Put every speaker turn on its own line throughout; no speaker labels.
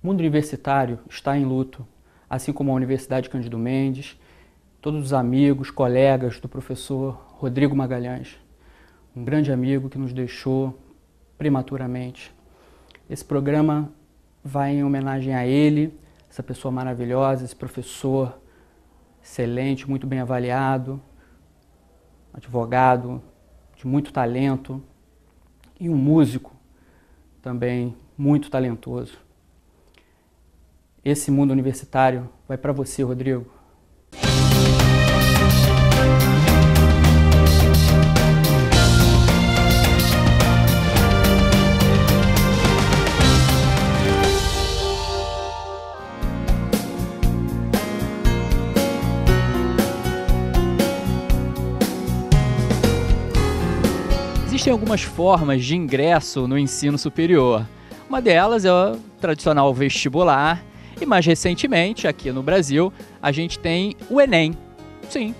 O mundo universitário está em luto, assim como a Universidade Cândido Mendes, todos os amigos, colegas do professor Rodrigo Magalhães, um grande amigo que nos deixou prematuramente. Esse programa vai em homenagem a ele, essa pessoa maravilhosa, esse professor excelente, muito bem avaliado, advogado de muito talento e um músico também muito talentoso. Esse mundo universitário vai para você, Rodrigo.
Existem algumas formas de ingresso no ensino superior. Uma delas é o tradicional vestibular e, mais recentemente, aqui no Brasil, a gente tem o Enem. Sim,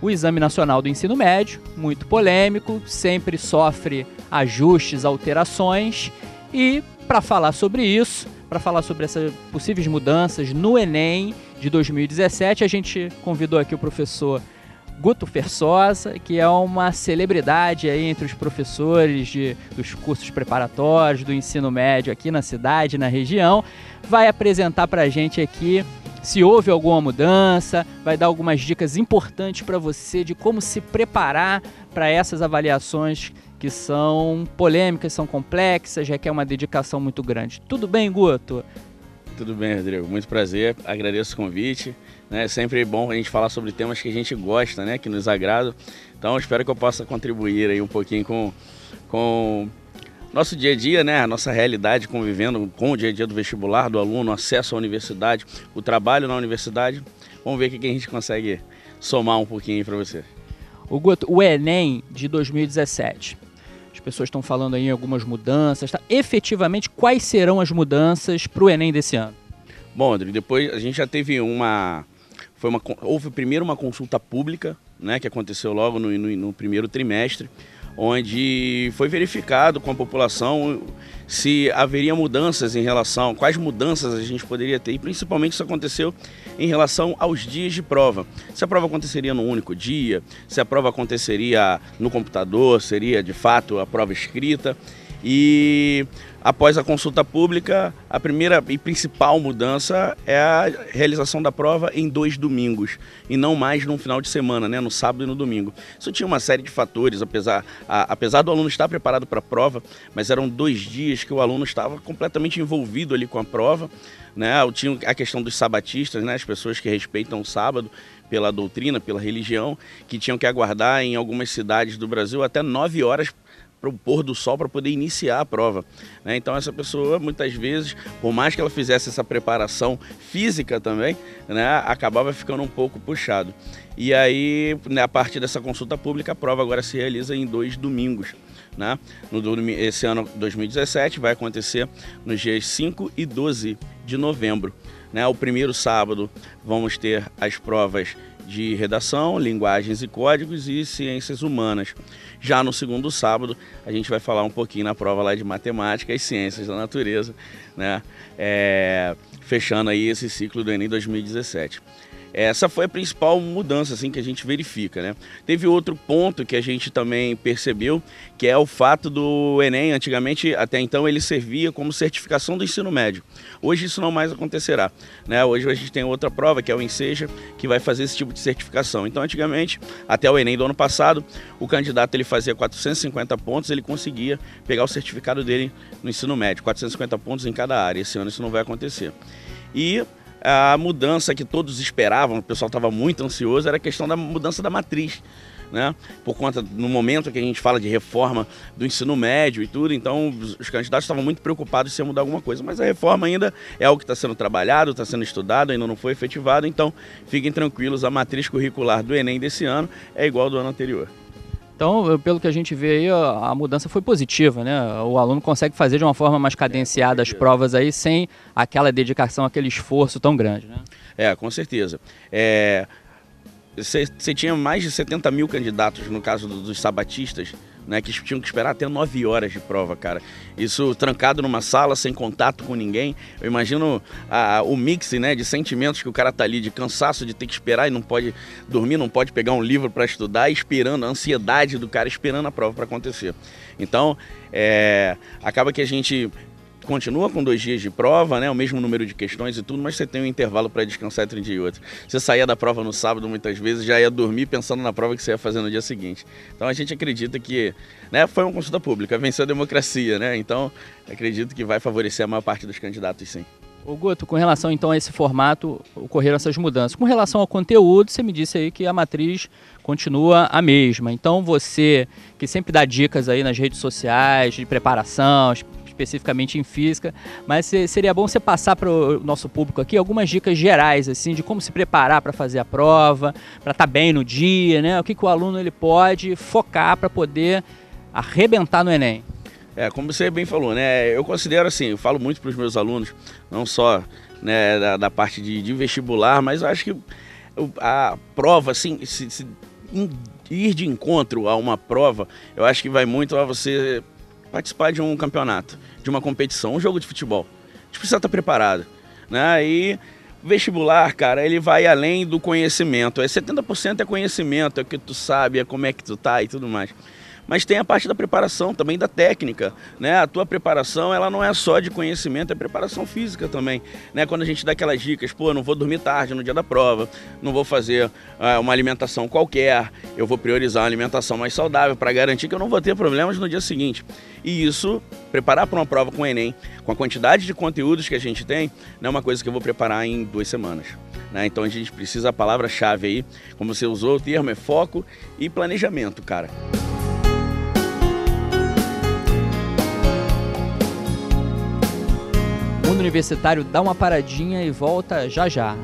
o Exame Nacional do Ensino Médio, muito polêmico, sempre sofre ajustes, alterações. E para falar sobre isso, para falar sobre essas possíveis mudanças no Enem de 2017, a gente convidou aqui o professor Guto Fersosa, que é uma celebridade aí entre os professores dos cursos preparatórios, do ensino médio aqui na cidade, na região. Vai apresentar para a gente aqui se houve alguma mudança, vai dar algumas dicas importantes para você de como se preparar para essas avaliações que são polêmicas, são complexas, requer uma dedicação muito grande. Tudo bem, Guto?
Tudo bem, Rodrigo. Muito prazer. Agradeço o convite. É sempre bom a gente falar sobre temas que a gente gosta, né, que nos agradam. Então, espero que eu possa contribuir aí um pouquinho com nosso dia a dia, né, a nossa realidade, convivendo com o dia a dia do vestibular, do aluno, acesso à universidade, o trabalho na universidade. Vamos ver o que a gente consegue somar um pouquinho aí para você.
O Guto, o Enem de 2017. As pessoas estão falando aí em algumas mudanças. Tá? Efetivamente, quais serão as mudanças para o Enem desse ano?
Bom, Rodrigo, depois a gente já teve houve primeiro uma consulta pública, né, que aconteceu logo no primeiro trimestre, onde foi verificado com a população se haveria mudanças em relação, quais mudanças a gente poderia ter, e principalmente isso aconteceu em relação aos dias de prova. Se a prova aconteceria num único dia, se a prova aconteceria no computador, seria de fato a prova escrita. E após a consulta pública, a primeira e principal mudança é a realização da prova em 2 domingos e não mais no final de semana, né, no sábado e no domingo. Isso tinha uma série de fatores, apesar do aluno estar preparado para a prova, mas eram 2 dias que o aluno estava completamente envolvido ali com a prova, né? Tinha a questão dos sabatistas, né, as pessoas que respeitam o sábado pela doutrina, pela religião, que tinham que aguardar em algumas cidades do Brasil até 9 horas para o pôr do sol para poder iniciar a prova, né? Então essa pessoa muitas vezes, por mais que ela fizesse essa preparação física também, né, acabava ficando um pouco puxado. E aí, né, a partir dessa consulta pública, a prova agora se realiza em 2 domingos, né? Esse ano 2017 vai acontecer nos dias 5 e 12 de novembro, né? O primeiro sábado vamos ter as provas de redação, linguagens e códigos e ciências humanas. Já no segundo sábado, a gente vai falar um pouquinho na prova lá de matemática e ciências da natureza, né? Fechando aí esse ciclo do Enem 2017. Essa foi a principal mudança assim, que a gente verifica, né? Teve outro ponto que a gente também percebeu, que é o fato do Enem, antigamente, até então, ele servia como certificação do ensino médio. Hoje isso não mais acontecerá, né? Hoje a gente tem outra prova, que é o Enseja, que vai fazer esse tipo de certificação. Então, antigamente, até o Enem do ano passado, o candidato ele fazia 450 pontos, ele conseguia pegar o certificado dele no ensino médio, 450 pontos em cada área. Esse ano isso não vai acontecer. E a mudança que todos esperavam, o pessoal estava muito ansioso, era a questão da mudança da matriz, né? Por conta, no momento que a gente fala de reforma do ensino médio e tudo, então os candidatos estavam muito preocupados se ia mudar alguma coisa, mas a reforma ainda é algo que está sendo trabalhado, está sendo estudado, ainda não foi efetivado, então fiquem tranquilos, a matriz curricular do Enem desse ano é igual ao do ano anterior.
Então, pelo que a gente vê aí, a mudança foi positiva, né? O aluno consegue fazer de uma forma mais cadenciada as provas aí, sem aquela dedicação, aquele esforço tão grande, né?
Com certeza. Você tinha mais de 70 mil candidatos, no caso dos sabatistas, né, que tinham que esperar até 9 horas de prova, cara. Isso trancado numa sala, sem contato com ninguém. Eu imagino o mix, né, de sentimentos que o cara tá ali, de cansaço de ter que esperar e não pode dormir, não pode pegar um livro para estudar, esperando, a ansiedade do cara esperando a prova para acontecer. Então, acaba que a gente continua com 2 dias de prova, né, o mesmo número de questões e tudo, mas você tem um intervalo para descansar entre um dia e outro. Você saía da prova no sábado, muitas vezes, já ia dormir pensando na prova que você ia fazer no dia seguinte. Então a gente acredita que, né, foi uma consulta pública, venceu a democracia, né, então acredito que vai favorecer a maior parte dos candidatos, sim.
Ô Guto, com relação então a esse formato, ocorreram essas mudanças. Com relação ao conteúdo, você me disse aí que a matriz continua a mesma. Então você, que sempre dá dicas aí nas redes sociais de preparação, especificamente em física, mas seria bom você passar para o nosso público aqui algumas dicas gerais, assim, de como se preparar para fazer a prova, para estar bem no dia, né? O que o aluno ele pode focar para poder arrebentar no Enem.
Como você bem falou, né? Eu considero assim, eu falo muito para os meus alunos, não só, né, da parte de vestibular, mas eu acho que a prova, assim, ir de encontro a uma prova, eu acho que vai muito a você participar de um campeonato, de uma competição, um jogo de futebol. A gente precisa estar preparado, né? E vestibular, cara, ele vai além do conhecimento. 70% é conhecimento, é o que tu sabe, é como é que tu tá e tudo mais. Mas tem a parte da preparação, também da técnica, né? A tua preparação, ela não é só de conhecimento, é preparação física também, né? Quando a gente dá aquelas dicas, pô, não vou dormir tarde no dia da prova, não vou fazer uma alimentação qualquer, eu vou priorizar uma alimentação mais saudável para garantir que eu não vou ter problemas no dia seguinte. E isso, preparar para uma prova com o Enem, com a quantidade de conteúdos que a gente tem, não é uma coisa que eu vou preparar em 2 semanas. Né? Então a gente precisa, a palavra-chave aí, como você usou o termo, é foco e planejamento, cara.
Mundo Universitário dá uma paradinha e volta já já.